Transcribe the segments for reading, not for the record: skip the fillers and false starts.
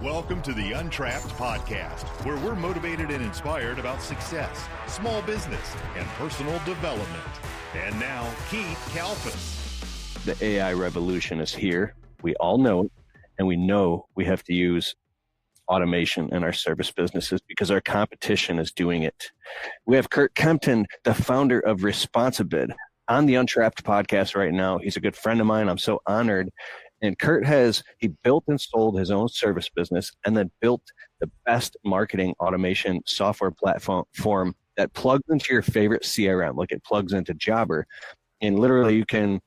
Welcome to the Untrapped podcast, where we're motivated and inspired about success, small business, and personal development. And now, Curt Kempton. The AI revolution is here. We all know it, and we know we have to use automation in our service businesses because our competition is doing it. We have Curt Kempton, the founder of ResponsiBid, on the Untrapped podcast right now. He's a good friend of mine. I'm so honored. And Curt he built and sold his own service business and then built the best marketing automation software platform that plugs into your favorite CRM, like it plugs into Jobber. And literally you can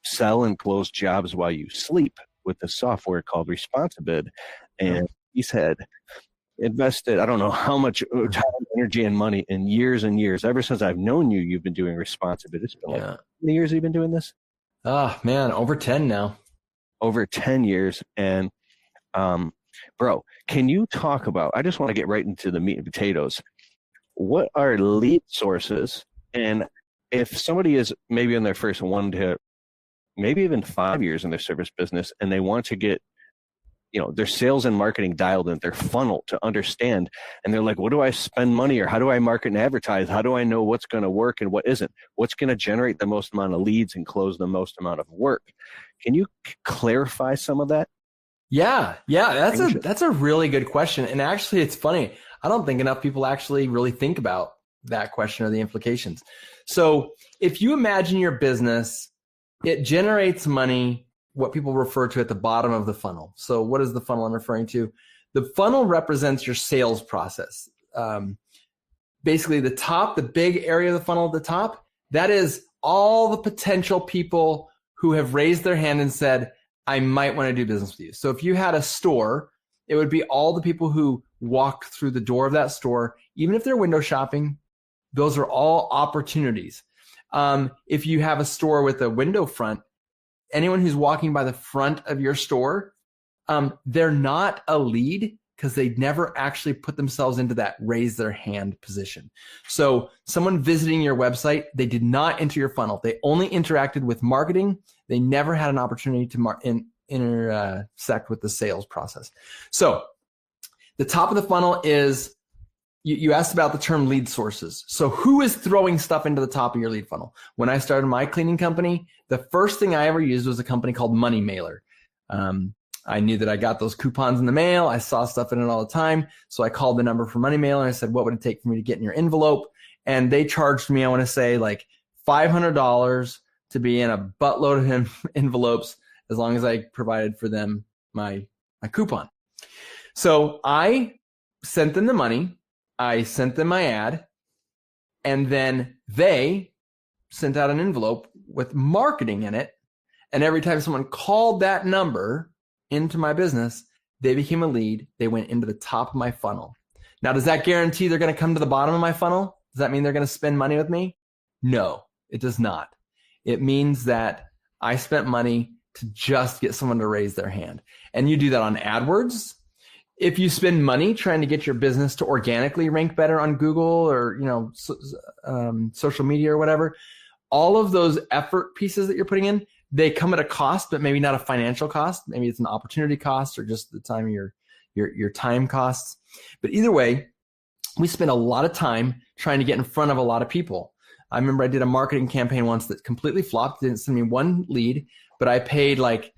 sell and close jobs while you sleep with the software called ResponsiBid. And he's had invested, I don't know how much time, energy, and money in years and years. Ever since I've known you, you've been doing ResponsiBid. It's been like, how many years have you been doing this? Oh, man, over 10 now. Over 10 years. And bro, can you talk about, I just want to get right into the meat and potatoes. What are lead sources? And if somebody is maybe in their first 1 to maybe even 5 years in their service business and they want to get, their sales and marketing dialed in, their funnel to understand, and they're like, what do I spend money, or how do I market and advertise? How do I know what's going to work and what isn't? What's going to generate the most amount of leads and close the most amount of work? Can you clarify some of that? Yeah, that's a really good question. And actually, it's funny. I don't think enough people actually really think about that question or the implications. So if you imagine your business, it generates money, what people refer to at the bottom of the funnel. So what is the funnel I'm referring to? The funnel represents your sales process. Basically the top, the big area of the funnel at the top, that is all the potential people who have raised their hand and said, I might want to do business with you. So if you had a store, it would be all the people who walked through the door of that store, even if they're window shopping, those are all opportunities. If you have a store with a window front, anyone who's walking by the front of your store, they're not a lead because they never actually put themselves into that raise their hand position. So someone visiting your website, they did not enter your funnel. They only interacted with marketing. They never had an opportunity to intersect with the sales process. So the top of the funnel is, you asked about the term lead sources. So who is throwing stuff into the top of your lead funnel? When I started my cleaning company, the first thing I ever used was a company called Money Mailer. I knew that I got those coupons in the mail. I saw stuff in it all the time. So I called the number for Money Mailer and I said, what would it take for me to get in your envelope? And they charged me, I want to say like $500 to be in a buttload of envelopes as long as I provided for them my coupon. So I sent them the money. I sent them my ad, and then they sent out an envelope with marketing in it. And every time someone called that number into my business, they became a lead. They went into the top of my funnel. Now, does that guarantee they're going to come to the bottom of my funnel? Does that mean they're going to spend money with me? No, it does not. It means that I spent money to just get someone to raise their hand. And you do that on AdWords. If you spend money trying to get your business to organically rank better on Google or, social media or whatever, all of those effort pieces that you're putting in, they come at a cost, but maybe not a financial cost. Maybe it's an opportunity cost or just the time of your time costs. But either way, we spend a lot of time trying to get in front of a lot of people. I remember I did a marketing campaign once that completely flopped. Didn't send me one lead, but I paid I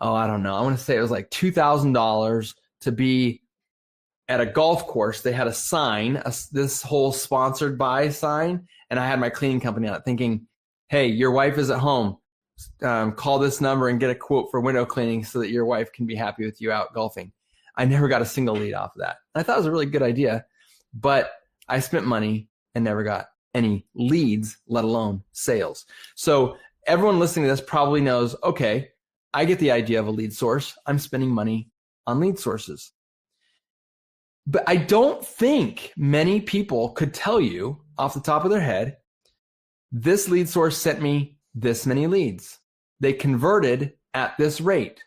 want to say it was like $2,000 to be at a golf course. They had a sign, this whole sponsored by sign, and I had my cleaning company on it thinking, hey, your wife is at home. Call this number and get a quote for window cleaning so that your wife can be happy with you out golfing. I never got a single lead off of that. I thought it was a really good idea, but I spent money and never got any leads, let alone sales. So everyone listening to this probably knows, okay, I get the idea of a lead source. I'm spending money on lead sources. But I don't think many people could tell you off the top of their head, this lead source sent me this many leads. They converted at this rate.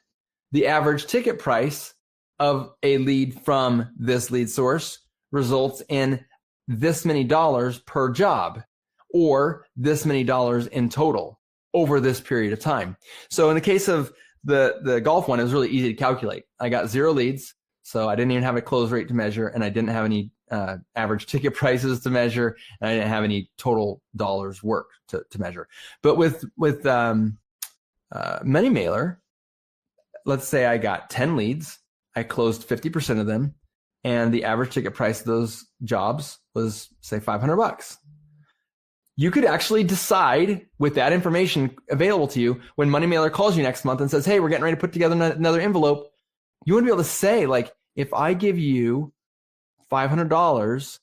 The average ticket price of a lead from this lead source results in this many dollars per job, or this many dollars in total over this period of time. So in the case of the golf one, it was really easy to calculate. I got 0 leads. So I didn't even have a close rate to measure, and I didn't have any average ticket prices to measure, and I didn't have any total dollars work to measure. But with Money Mailer, let's say I got 10 leads, I closed 50% of them, and the average ticket price of those jobs was, say, $500. You could actually decide with that information available to you when Money Mailer calls you next month and says, hey, we're getting ready to put together another envelope. You want to be able to say, like, if I give you $500,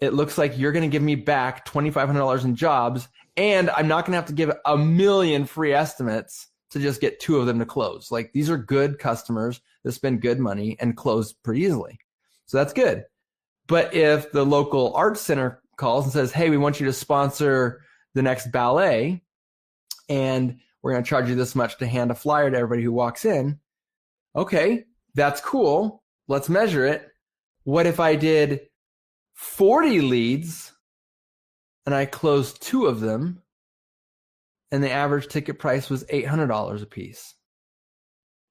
it looks like you're going to give me back $2,500 in jobs, and I'm not going to have to give 1 million free estimates to just get 2 of them to close. Like, these are good customers that spend good money and close pretty easily. So that's good. But if the local arts center calls and says, hey, we want you to sponsor the next ballet, and we're going to charge you this much to hand a flyer to everybody who walks in. Okay, that's cool. Let's measure it. What if I did 40 leads and I closed 2 of them, and the average ticket price was $800 a piece?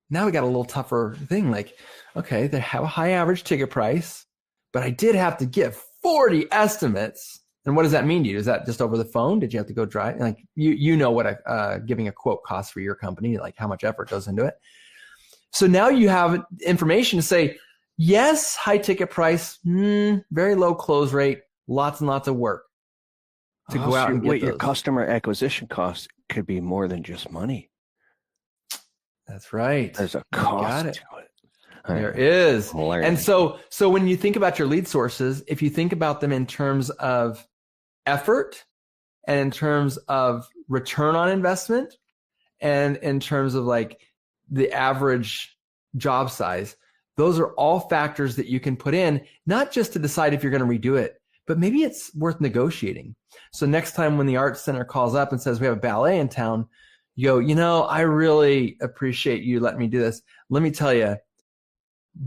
Now we got a little tougher thing. Like, okay, they have a high average ticket price, but I did have to give 40 estimates. And what does that mean to you? Is that just over the phone? Did you have to go drive? Like, you know what giving a quote costs for your company, like how much effort goes into it. So now you have information to say, yes, high ticket price, very low close rate, lots and lots of work to go out and get those. Your customer acquisition costs could be more than just money. That's right. There's a cost to it. There is. And so when you think about your lead sources, if you think about them in terms of effort and in terms of return on investment and in terms of like the average job size, those are all factors that you can put in, not just to decide if you're going to redo it, but maybe it's worth negotiating. So next time when the arts center calls up and says, we have a ballet in town, you go, I really appreciate you letting me do this. Let me tell you,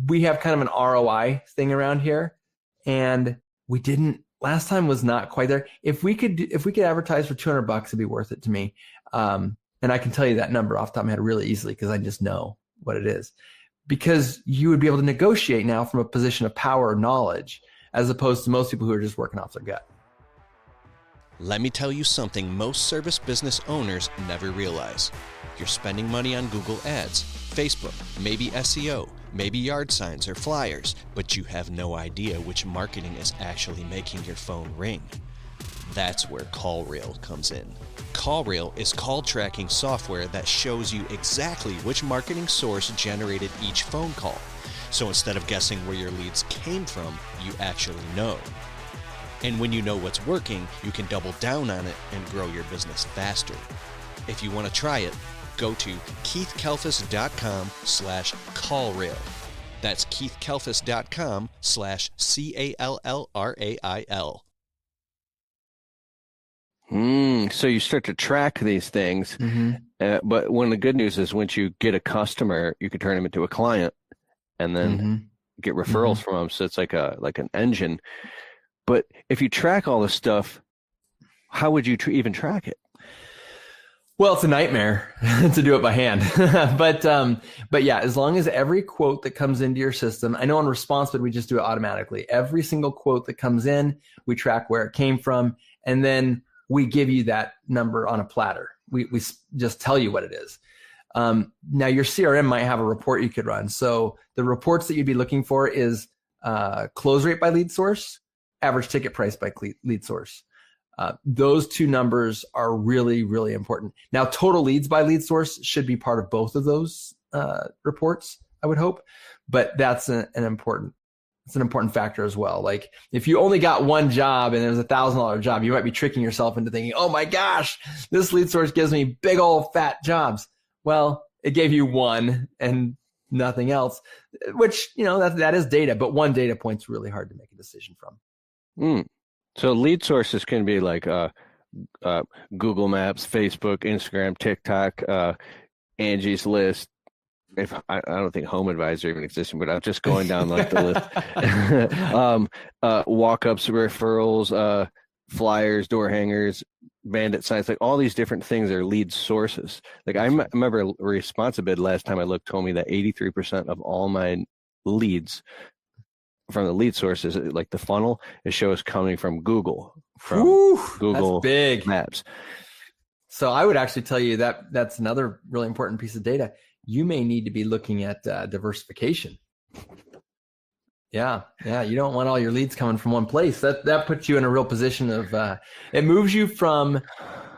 we have kind of an ROI thing around here, and we didn't, last time was not quite there. If we could advertise for $200, it'd be worth it to me. And I can tell you that number off the top of my head really easily because I just know what it is. Because you would be able to negotiate now from a position of power or knowledge, as opposed to most people who are just working off their gut. Let me tell you something most service business owners never realize. You're spending money on Google Ads, Facebook, maybe SEO, maybe yard signs or flyers, but you have no idea which marketing is actually making your phone ring. That's where CallRail comes in. CallRail is call tracking software that shows you exactly which marketing source generated each phone call. So instead of guessing where your leads came from, you actually know. And when you know what's working, you can double down on it and grow your business faster. If you want to try it, go to keithkalfas.com/callrail. That's keithkalfas.com/CALLRAIL. So you start to track these things, but one of the good news is once you get a customer, you can turn them into a client and then get referrals from them. So it's like an engine. But if you track all this stuff, how would you even track it? Well, it's a nightmare to do it by hand. But yeah, as long as every quote that comes into your system, I know on ResponsiBid, we just do it automatically. Every single quote that comes in, we track where it came from, and then we give you that number on a platter. We just tell you what it is. Now your CRM might have a report you could run. So the reports that you'd be looking for is close rate by lead source, average ticket price by lead source. Those 2 numbers are really, really important. Now, total leads by lead source should be part of both of those reports, I would hope, but that's an important factor as well. Like if you only got one job and it was $1,000 job, you might be tricking yourself into thinking, oh my gosh, this lead source gives me big old fat jobs. Well, it gave you one and nothing else, which, that is data, but one data point's really hard to make a decision from. So lead sources can be like Google Maps, Facebook, Instagram, TikTok, Angie's List. If I don't think Home Advisor even exists, but I'm just going down like the list. Walk-ups, referrals, flyers, door hangers, bandit signs, like all these different things are lead sources. Like I remember ResponsiBid last time I looked told me that 83% of all my leads from the lead sources, like the funnel, it shows coming from Google, Google that's big. Maps. So I would actually tell you that that's another really important piece of data. You may need to be looking at diversification. Yeah. You don't want all your leads coming from one place. That puts you in a real position of, it moves you from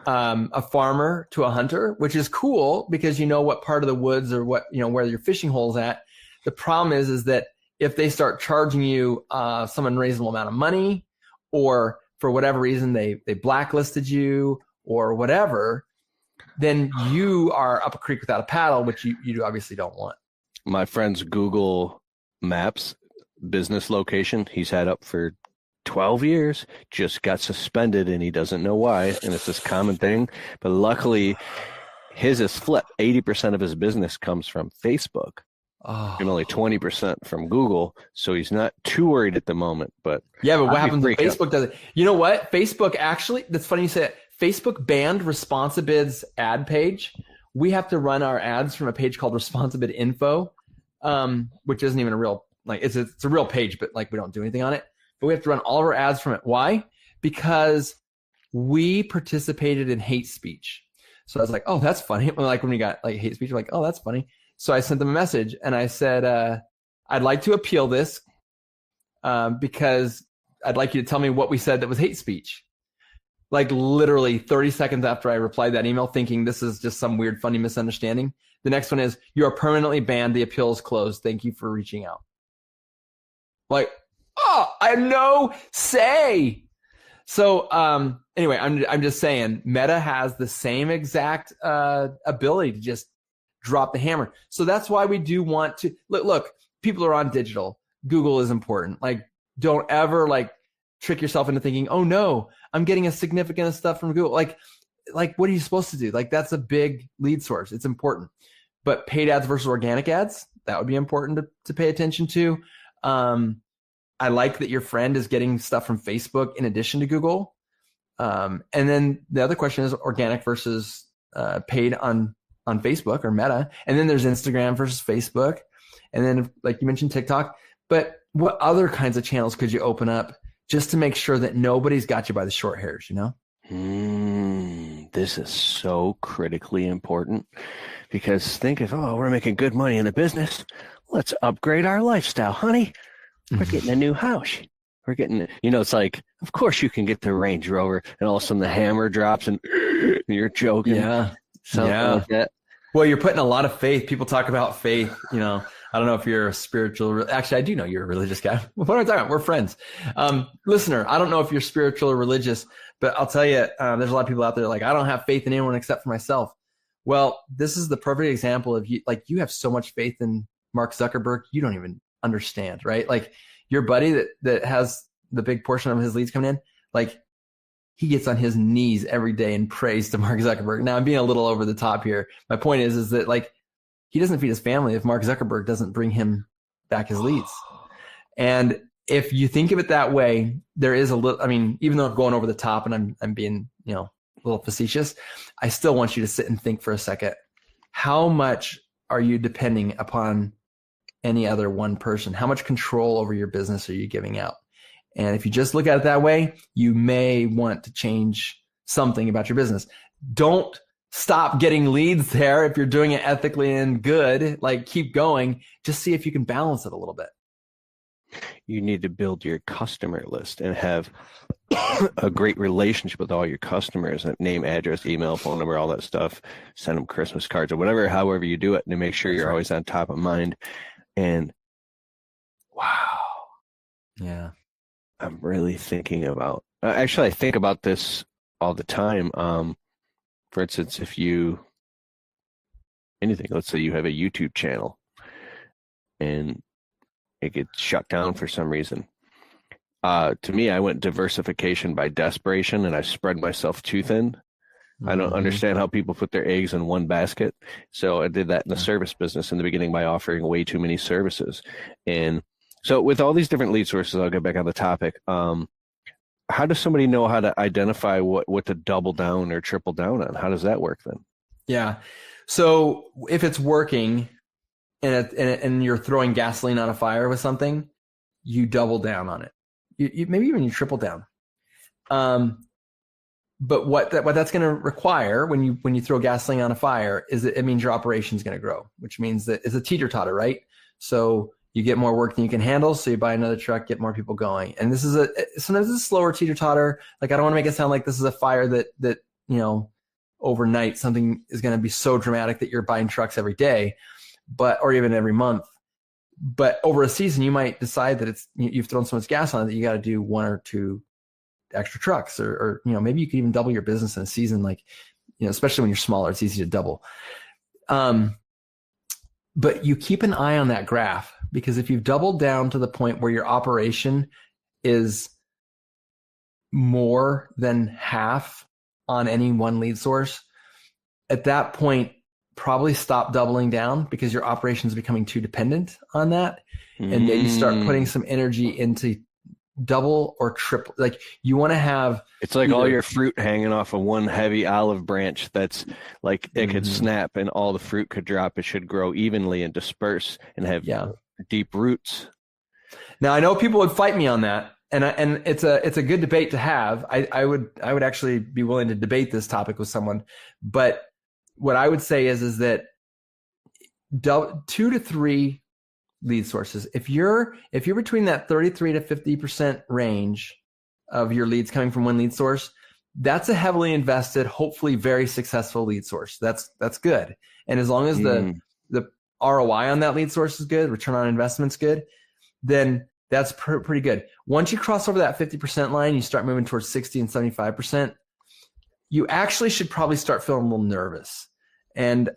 a farmer to a hunter, which is cool because you know what part of the woods or what, where your fishing hole's at. The problem is that if they start charging you some unreasonable amount of money, or for whatever reason they blacklisted you or whatever, then you are up a creek without a paddle, which you obviously don't want. My friend's Google Maps business location he's had up for 12 years just got suspended, and he doesn't know why, and it's this common thing. But luckily his is flipped. 80% of his business comes from Facebook, and only 20% from Google, so he's not too worried at the moment. But what happens when Facebook does it? You know what? Facebook actually, that's funny you say it. Facebook banned ResponsiBid's ad page. We have to run our ads from a page called ResponsiBid Info, which isn't even a real, it's a real page, but we don't do anything on it. But we have to run all of our ads from it. Why? Because we participated in hate speech. So I was like, oh, that's funny. When we got hate speech, we're like, oh, that's funny. So I sent them a message and I said, I'd like to appeal this because I'd like you to tell me what we said that was hate speech. Literally 30 seconds after I replied that email, thinking this is just some weird, funny misunderstanding. The next one is, you are permanently banned. The appeal is closed. Thank you for reaching out. I have no say. So anyway, I'm just saying, Meta has the same exact ability to just drop the hammer. So that's why we do want to look. People are on digital. Google is important. Don't ever trick yourself into thinking, oh no, I'm getting a significant amount of stuff from Google. What are you supposed to do? That's a big lead source. It's important. But paid ads versus organic ads, that would be important to pay attention to. I like that your friend is getting stuff from Facebook in addition to Google. And then the other question is organic versus paid on Facebook or Meta. And then there's Instagram versus Facebook. And then, you mentioned, TikTok. But what other kinds of channels could you open up just to make sure that nobody's got you by the short hairs, This is so critically important, because think of, we're making good money in the business. Let's upgrade our lifestyle, honey. We're getting a new house. We're getting, it's of course you can get the Range Rover, and all of a sudden the hammer drops and you're joking. Yeah. Something like that. Well, you're putting a lot of faith. People talk about faith, I don't know if you're a spiritual, actually, I do know you're a religious guy. What am I talking about? We're friends. Listener, I don't know if you're spiritual or religious, but I'll tell you, there's a lot of people out there I don't have faith in anyone except for myself. Well, this is the perfect example of you have so much faith in Mark Zuckerberg, you don't even understand, right? Your buddy that has the big portion of his leads coming in, he gets on his knees every day and prays to Mark Zuckerberg. Now I'm being a little over the top here. My point is that he doesn't feed his family if Mark Zuckerberg doesn't bring him back his leads. And if you think of it that way, there is a little, even though I'm going over the top and I'm being, a little facetious, I still want you to sit and think for a second. How much are you depending upon any other one person? How much control over your business are you giving out? And if you just look at it that way, you may want to change something about your business. Don't stop getting leads there if you're doing it ethically and good. Keep going. Just see if you can balance it a little bit. You need to build your customer list and have a great relationship with all your customers. Name, address, email, phone number, all that stuff. Send them Christmas cards or whatever, however you do it, to make sure you're always on top of mind. And wow. Yeah. I'm really thinking about, actually, I think about this all the time. For instance, let's say you have a YouTube channel and it gets shut down for some reason. To me, I went diversification by desperation, and I spread myself too thin. I don't understand how people put their eggs in one basket. So I did that in the service business in the beginning by offering way too many services. And so with all these different lead sources, I'll get back on the topic. How does somebody know how to identify what to double down or triple down on? How does that work then? Yeah. So if it's working, and you're throwing gasoline on a fire with something, you double down on it. You maybe even you triple down. But what that's going to require when you throw gasoline on a fire is that it means your operation is going to grow, which means that it's a teeter-totter, right? So you get more work than you can handle, so you buy another truck, get more people going. And this is sometimes it's a slower teeter-totter. Like, I don't want to make it sound like this is a fire that overnight something is going to be so dramatic that you're buying trucks every day, or even every month. But over a season, you might decide that you've thrown so much gas on it that you got to do 1 or 2 extra trucks, or maybe you could even double your business in a season. Like, especially when you're smaller, it's easy to double. But you keep an eye on that graph, because if you've doubled down to the point where your operation is more than half on any one lead source, at that point, probably stop doubling down, because your operation is becoming too dependent on that. And maybe start putting some energy into double or triple. Like, you want to have, it's like all your fruit hanging off of one heavy olive branch that's like it could snap and all the fruit could drop. It should grow evenly and disperse and have deep roots. Now, I know people would fight me on that, and it's a good debate to have. I would actually be willing to debate this topic with someone, but what I would say is that 2 to 3 lead sources. If you're between that 33 to 50% range of your leads coming from one lead source, that's a heavily invested, hopefully very successful lead source. That's good. And as long as the ROI on that lead source is good, return on investment's good, then that's pretty good. Once you cross over that 50% line, you start moving towards 60 and 75%. You actually should probably start feeling a little nervous. And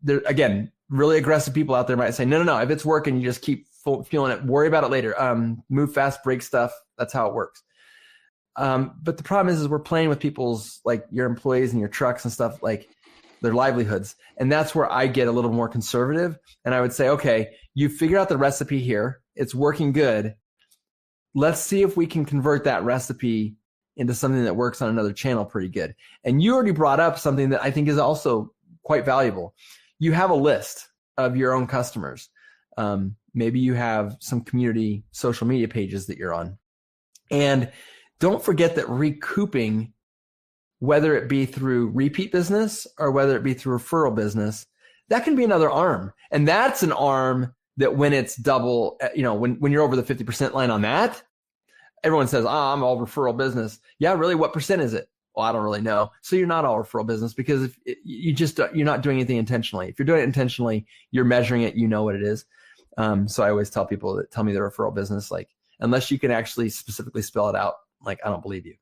there, again, really aggressive people out there might say, no, if it's working, you just keep feeling it. Worry about it later. Move fast, break stuff. That's how it works. But the problem is we're playing with people's, like, your employees and your trucks and stuff, like their livelihoods. And that's where I get a little more conservative. And I would say, okay, you figure out the recipe here. It's working good. Let's see if we can convert that recipe into something that works on another channel pretty good. And you already brought up something that I think is also quite valuable. You have a list of your own customers. Maybe you have some community social media pages that you're on. And don't forget that recouping, whether it be through repeat business or whether it be through referral business, that can be another arm. And that's an arm that when it's double, when you're over the 50% line on that, everyone says, I'm all referral business. Yeah, really? What percent is it? Well, I don't really know. So you're not all referral business, because if you're not doing anything intentionally. If you're doing it intentionally, you're measuring it, you know what it is. So I always tell people that tell me they're referral business, like, unless you can actually specifically spell it out, like, I don't believe you.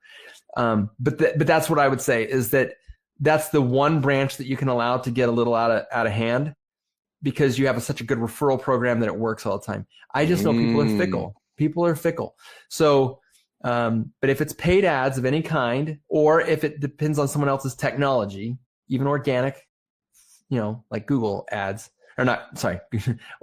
But that's what I would say, is that that's the one branch that you can allow to get a little out of hand, because you have such a good referral program that it works all the time. I just know people are fickle. People are fickle. So, but if it's paid ads of any kind, or if it depends on someone else's technology, even organic, like Google ads,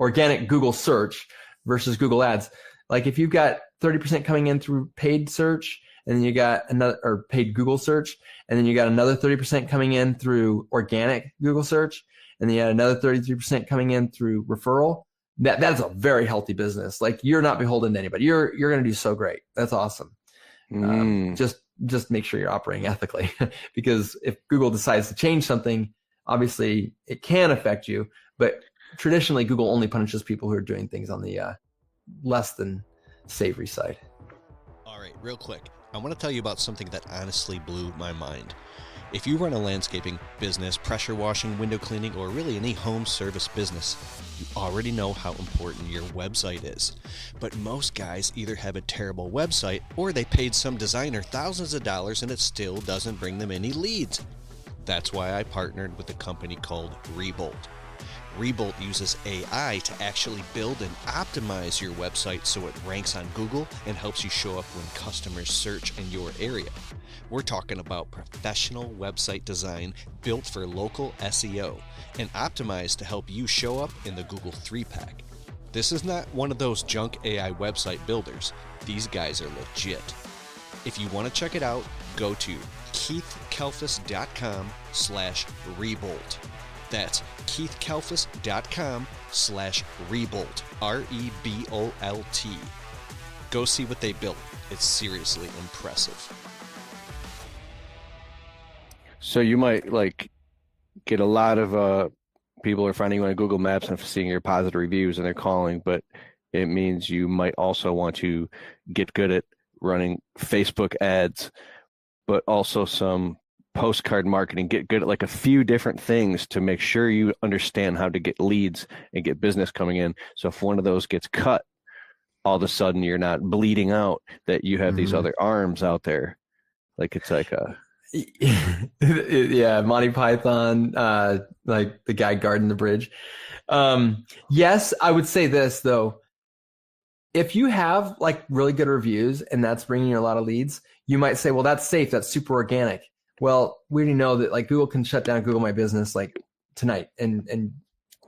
organic Google search versus Google ads. Like, if you've got 30% coming in through paid search, and then you got another, or paid Google search, and then you got another 30% coming in through organic Google search, and then you had another 33% coming in through referral, that's a very healthy business. Like, you're not beholden to anybody. You're going to do so great. That's awesome. Just make sure you're operating ethically, because if Google decides to change something, obviously it can affect you, but traditionally Google only punishes people who are doing things on the less than savory side. All right, real quick, I want to tell you about something that honestly blew my mind. If you run a landscaping business, pressure washing, window cleaning, or really any home service business, you already know how important your website is. But most guys either have a terrible website, or they paid some designer thousands of dollars and it still doesn't bring them any leads. That's why I partnered with a company called Rebolt. Rebolt uses AI to actually build and optimize your website so it ranks on Google and helps you show up when customers search in your area. We're talking about professional website design built for local SEO and optimized to help you show up in the Google 3-pack. This is not one of those junk AI website builders. These guys are legit. If you want to check it out, go to keithkalfas.com/Rebolt. That's keithkalfas.com/rebolt, REBOLT. Go see what they built. It's seriously impressive. So you might like get a lot of people are finding you on Google Maps and seeing your positive reviews and they're calling, but it means you might also want to get good at running Facebook ads, but also some postcard marketing, get good at like a few different things to make sure you understand how to get leads and get business coming in. So if one of those gets cut, all of a sudden you're not bleeding out, that you have these other arms out there. Like it's like a... Yeah, Monty Python, like the guy guarding the bridge. Yes, I would say this though. If you have like really good reviews and that's bringing you a lot of leads, you might say, well, that's safe. That's super organic. Well, we already know that like Google can shut down Google My Business like tonight, and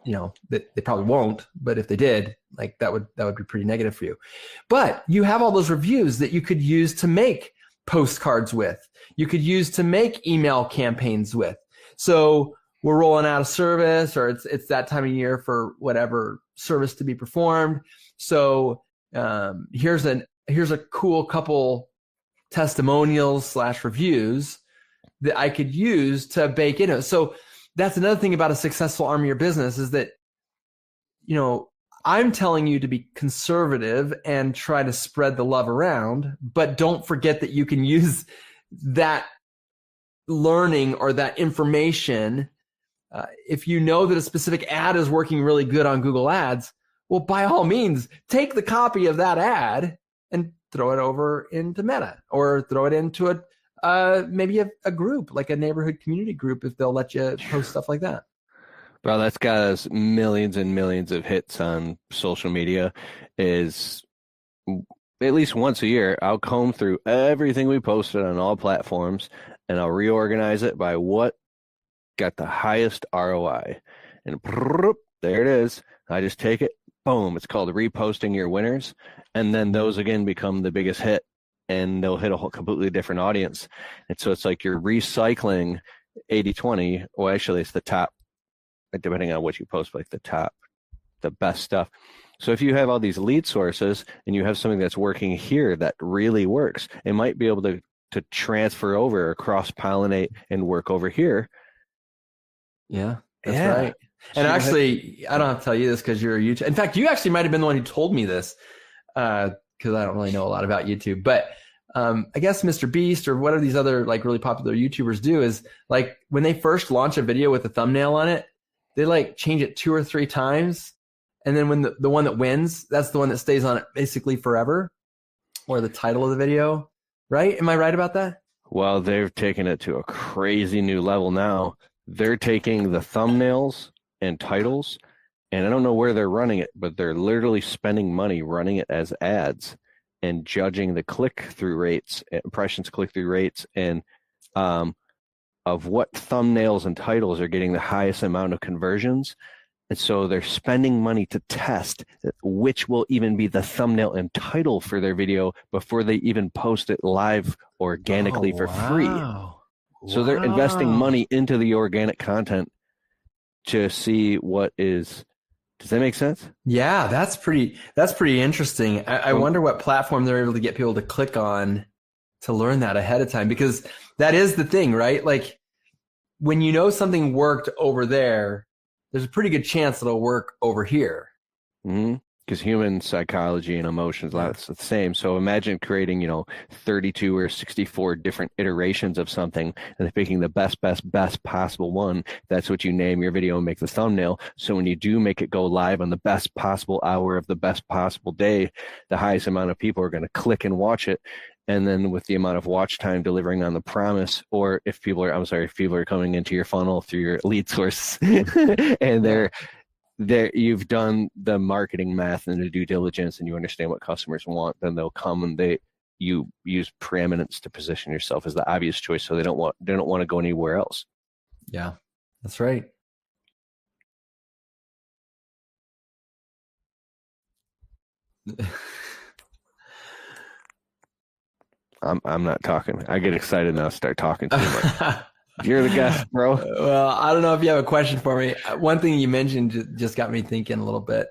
you know that they probably won't. But if they did, like that would be pretty negative for you. But you have all those reviews that you could use to make postcards with. You could use to make email campaigns with. So we're rolling out a service, or it's that time of year for whatever service to be performed. So here's a cool couple testimonials / reviews that I could use to bake into it. So that's another thing about a successful arm of your business is that, you know, I'm telling you to be conservative and try to spread the love around, but don't forget that you can use that learning or that information. If you know that a specific ad is working really good on Google Ads, well, by all means, take the copy of that ad and throw it over into Meta, or throw it into maybe a group, like a neighborhood community group, if they'll let you post stuff like that. Bro, that's got us millions and millions of hits on social media. Is at least once a year, I'll comb through everything we posted on all platforms, and I'll reorganize it by what got the highest ROI. And there it is. I just take it, boom. It's called reposting your winners. And then those again become the biggest hit, and they'll hit a whole completely different audience. And so it's like you're recycling 80-20. Well, actually, it's the top, depending on what you post, like the best stuff. So if you have all these lead sources and you have something that's working here that really works, it might be able to transfer over or cross-pollinate and work over here. Yeah, that's right. And So actually, I don't have to tell you this because you're a YouTube. In fact, you actually might have been the one who told me this, because I don't really know a lot about YouTube. But I guess Mr. Beast or what are these other like really popular YouTubers do is like when they first launch a video with a thumbnail on it, they like change it 2 or 3 times. And then when the one that wins, that's the one that stays on it basically forever, or the title of the video, right? Am I right about that? Well, they've taken it to a crazy new level now. They're taking the thumbnails and titles, and I don't know where they're running it, but they're literally spending money running it as ads and judging the click-through rates, impressions, click-through rates, and of what thumbnails and titles are getting the highest amount of conversions. And so they're spending money to test which will even be the thumbnail and title for their video before they even post it live organically for free. So they're investing money into the organic content to see what is. Does that make sense? Yeah, that's pretty interesting. I wonder what platform they're able to get people to click on to learn that ahead of time, because that is the thing, right? Like when you know something worked over there, there's a pretty good chance it'll work over here. Because human psychology and emotions, that's the same. So imagine creating, 32 or 64 different iterations of something and then picking the best possible one. That's what you name your video and make the thumbnail. So when you do make it go live on the best possible hour of the best possible day, the highest amount of people are going to click and watch it. And then with the amount of watch time delivering on the promise, or if people are coming into your funnel through your lead source and you've done the marketing math and the due diligence and you understand what customers want, then they'll come and you use preeminence to position yourself as the obvious choice. So they don't want to go anywhere else. Yeah, that's right. I'm not talking. I get excited and I'll start talking too much. You're the guest, bro. Well, I don't know if you have a question for me. One thing you mentioned just got me thinking a little bit.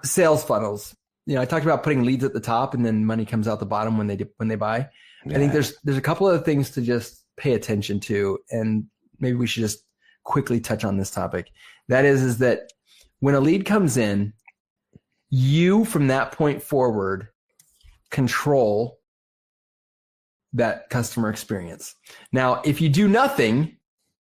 Sales funnels. I talked about putting leads at the top and then money comes out the bottom when they buy. Yeah. I think there's a couple of things to just pay attention to, and maybe we should just quickly touch on this topic. That is that when a lead comes in, you from that point forward control that customer experience. Now, if you do nothing,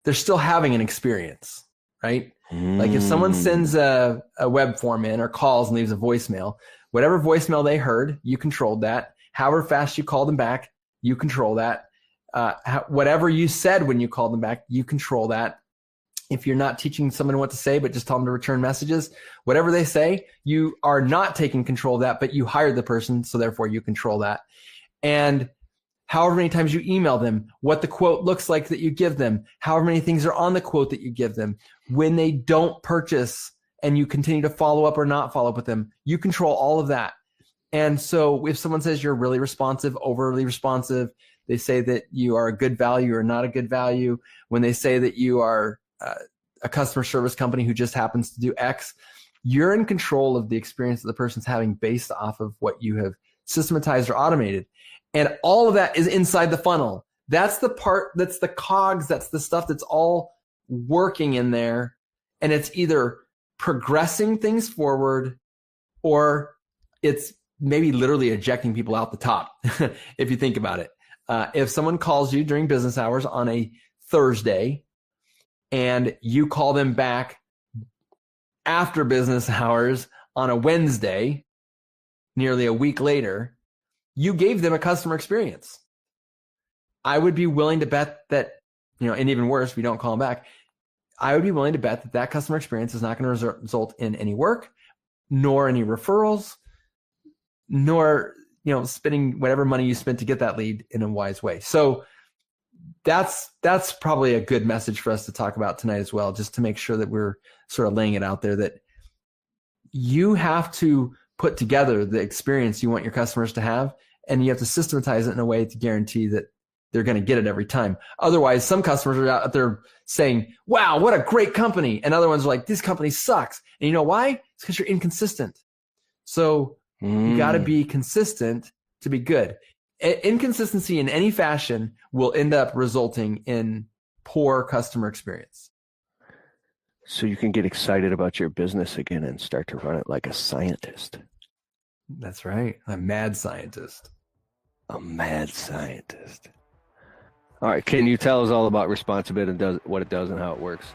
they're still having an experience, right? Like if someone sends a web form in or calls and leaves a voicemail, whatever voicemail they heard, you controlled that. However fast you called them back, you control that. Whatever you said when you called them back, you control that. If you're not teaching someone what to say, but just tell them to return messages, whatever they say, you are not taking control of that, but you hired the person, so therefore you control that. And however many times you email them, what the quote looks like that you give them, however many things are on the quote that you give them, when they don't purchase and you continue to follow up or not follow up with them, you control all of that. And so if someone says you're really responsive, overly responsive, they say that you are a good value or not a good value, when they say that you are a customer service company who just happens to do X, you're in control of the experience that the person's having based off of what you have systematized or automated. And all of that is inside the funnel. That's the part, that's the cogs, that's the stuff that's all working in there. And it's either progressing things forward or it's maybe literally ejecting people out the top, if you think about it. If someone calls you during business hours on a Thursday and you call them back after business hours on a Wednesday, nearly a week later, you gave them a customer experience. I would be willing to bet that, and even worse, if you don't call them back, I would be willing to bet that customer experience is not going to result in any work, nor any referrals, nor, spending whatever money you spent to get that lead in a wise way. So that's probably a good message for us to talk about tonight as well, just to make sure that we're sort of laying it out there that you have to put together the experience you want your customers to have, and you have to systematize it in a way to guarantee that they're going to get it every time. Otherwise, some customers are out there saying, wow, what a great company. And other ones are like, this company sucks. And you know why? It's because you're inconsistent. So you got to be consistent to be good. Inconsistency in any fashion will end up resulting in poor customer experience. So you can get excited about your business again and start to run it like a scientist. That's right. A mad scientist. A mad scientist. All right. Can you tell us all about ResponsiBid and what it does and how it works?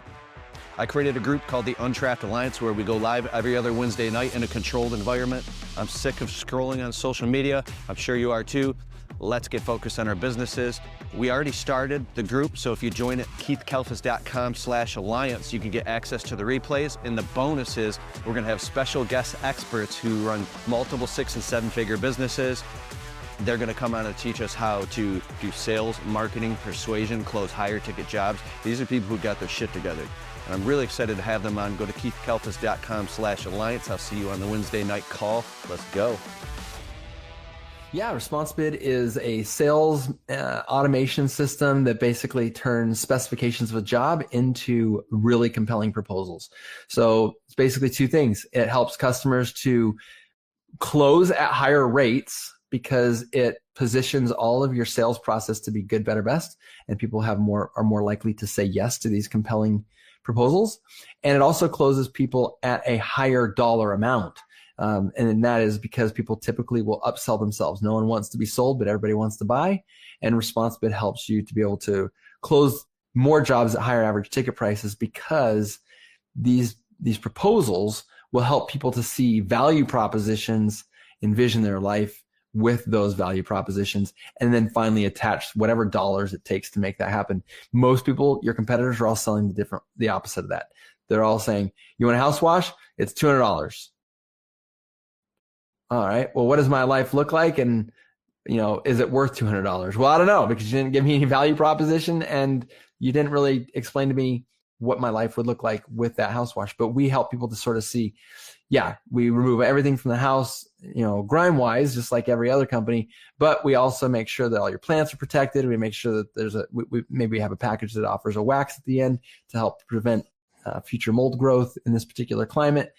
I created a group called the Untrapped Alliance where we go live every other Wednesday night in a controlled environment. I'm sick of scrolling on social media. I'm sure you are too. Let's get focused on our businesses. We already started the group, so if you join at keithkalfas.com/alliance, you can get access to the replays. And the bonus is we're going to have special guest experts who run multiple 6- and 7-figure businesses. They're going to come on and teach us how to do sales, marketing, persuasion, close higher ticket jobs. These are people who got their shit together. And I'm really excited to have them on. Go to keithkalfas.com/alliance. I'll see you on the Wednesday night call. Let's go. Yeah, ResponsiBid is a sales automation system that basically turns specifications of a job into really compelling proposals. So it's basically two things. It helps customers to close at higher rates because it positions all of your sales process to be good, better, best, and people are more likely to say yes to these compelling proposals. And it also closes people at a higher dollar amount. And that is because people typically will upsell themselves. No one wants to be sold, but everybody wants to buy. And ResponsiBid helps you to be able to close more jobs at higher average ticket prices because these proposals will help people to see value propositions, envision their life with those value propositions, and then finally attach whatever dollars it takes to make that happen. Most people, your competitors, are all selling the opposite of that. They're all saying, you want a house wash? It's $200. All right. Well, what does my life look like? And, is it worth $200? Well, I don't know, because you didn't give me any value proposition and you didn't really explain to me what my life would look like with that house wash. But we help people to sort of see, we remove everything from the house, grime wise, just like every other company, but we also make sure that all your plants are protected. We make sure that maybe have a package that offers a wax at the end to help prevent future mold growth in this particular climate,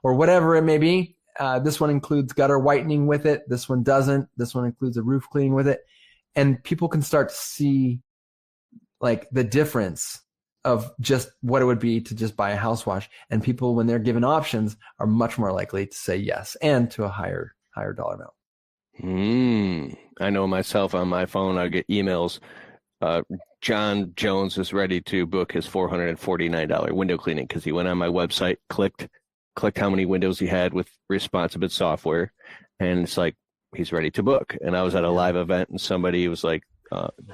or whatever it may be. This one includes gutter whitening with it. This one doesn't. This one includes a roof cleaning with it. And people can start to see like the difference of just what it would be to just buy a house wash. And people, when they're given options, are much more likely to say yes, and to a higher dollar amount. I know myself on my phone, I get emails. John Jones is ready to book his $449 window cleaning because he went on my website, clicked how many windows he had with ResponsiBid software, and it's like he's ready to book. And I was at a live event, and somebody was like,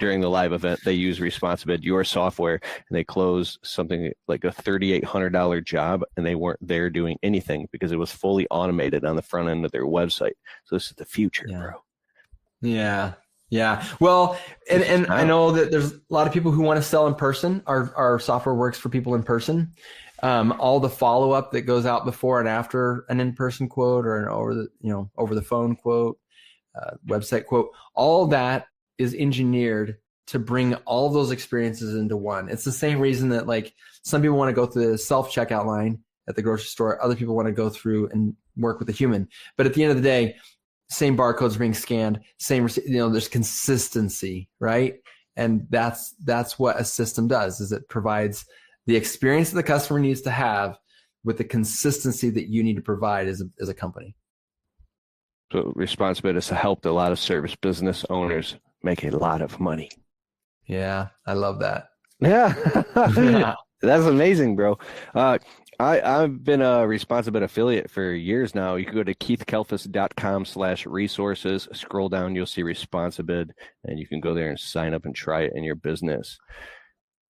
during the live event, they use ResponsiBid, your software, and they closed something like a $3,800 job, and they weren't there doing anything because it was fully automated on the front end of their website. So this is the future, bro. Yeah. Well, and I know that there's a lot of people who want to sell in person. Our software works for people in person. All the follow-up that goes out before and after an in-person quote or an over the phone quote, website quote, all that is engineered to bring all those experiences into one. It's the same reason that like some people want to go through the self-checkout line at the grocery store. Other people want to go through and work with a human. But at the end of the day, same barcodes are being scanned, there's consistency, right? And that's what a system does, is it provides the experience that the customer needs to have with the consistency that you need to provide as a company. So ResponsiBid has helped a lot of service business owners make a lot of money. Yeah, I love that. Yeah. That's amazing, bro. I've been a ResponsiBid affiliate for years now. You can go to keithkalfas.com/resources. Scroll down, you'll see ResponsiBid, and you can go there and sign up and try it in your business.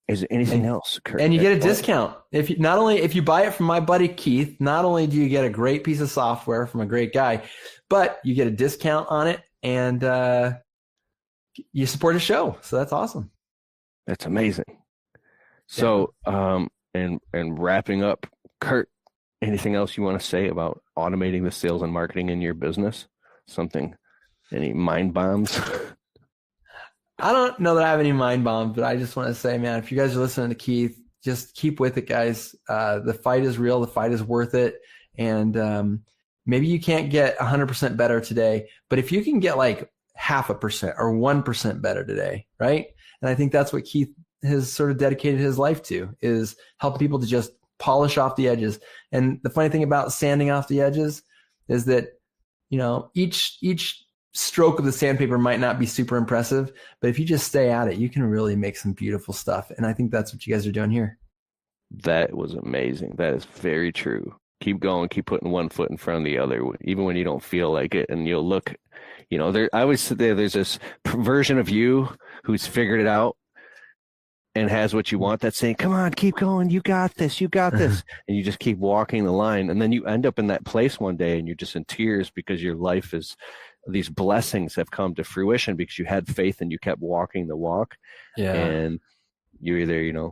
Is there anything else, Curt? And you get a discount. If you buy it from my buddy Keith, not only do you get a great piece of software from a great guy, but you get a discount on it, and you support a show. So that's awesome. That's amazing. So, and wrapping up, Curt, anything else you want to say about automating the sales and marketing in your business? Any mind bombs? I don't know that I have any mind bombs, but I just want to say, man, if you guys are listening to Keith, just keep with it, guys. The fight is real. The fight is worth it. And maybe you can't get 100% better today, but if you can get like 0.5% or 1% better today, right? And I think that's what Keith has sort of dedicated his life to, is helping people to just polish off the edges. And the funny thing about sanding off the edges is that, each stroke of the sandpaper might not be super impressive, but if you just stay at it, you can really make some beautiful stuff. And I think that's what you guys are doing here. That was amazing. That is very true. Keep going, keep putting one foot in front of the other, even when you don't feel like it. And you'll look, I always say there's this version of you who's figured it out and has what you want, that's saying, come on, keep going, you got this. And you just keep walking the line. And then you end up in that place one day and you're just in tears because your life is, these blessings have come to fruition because you had faith and you kept walking the walk. Yeah. And you either,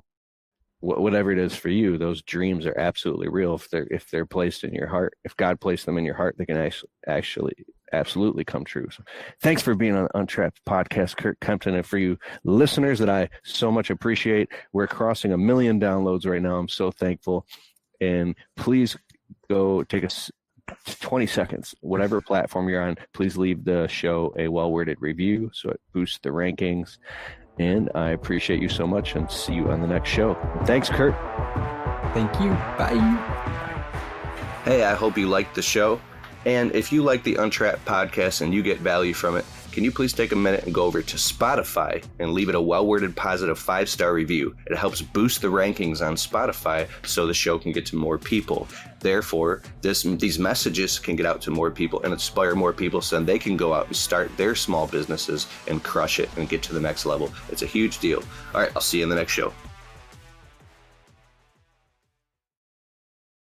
whatever it is for you, those dreams are absolutely real if they're placed in your heart. If God placed them in your heart, they can actually absolutely come true. So thanks for being on Untrapped podcast, Curt Kempton. And for you listeners that I so much appreciate, we're crossing 1 million downloads right now. I'm so thankful. And please go take 20 seconds, whatever platform you're on, please leave the show a well-worded review so it boosts the rankings. And I appreciate you so much, and see you on the next show. Thanks, Curt. Thank you. Bye. Hey, I hope you liked the show. And if you like the Untrapped podcast and you get value from it, can you please take a minute and go over to Spotify and leave it a well-worded positive 5-star review? It helps boost the rankings on Spotify so the show can get to more people. Therefore, these messages can get out to more people and inspire more people so then they can go out and start their small businesses and crush it and get to the next level. It's a huge deal. All right, I'll see you in the next show.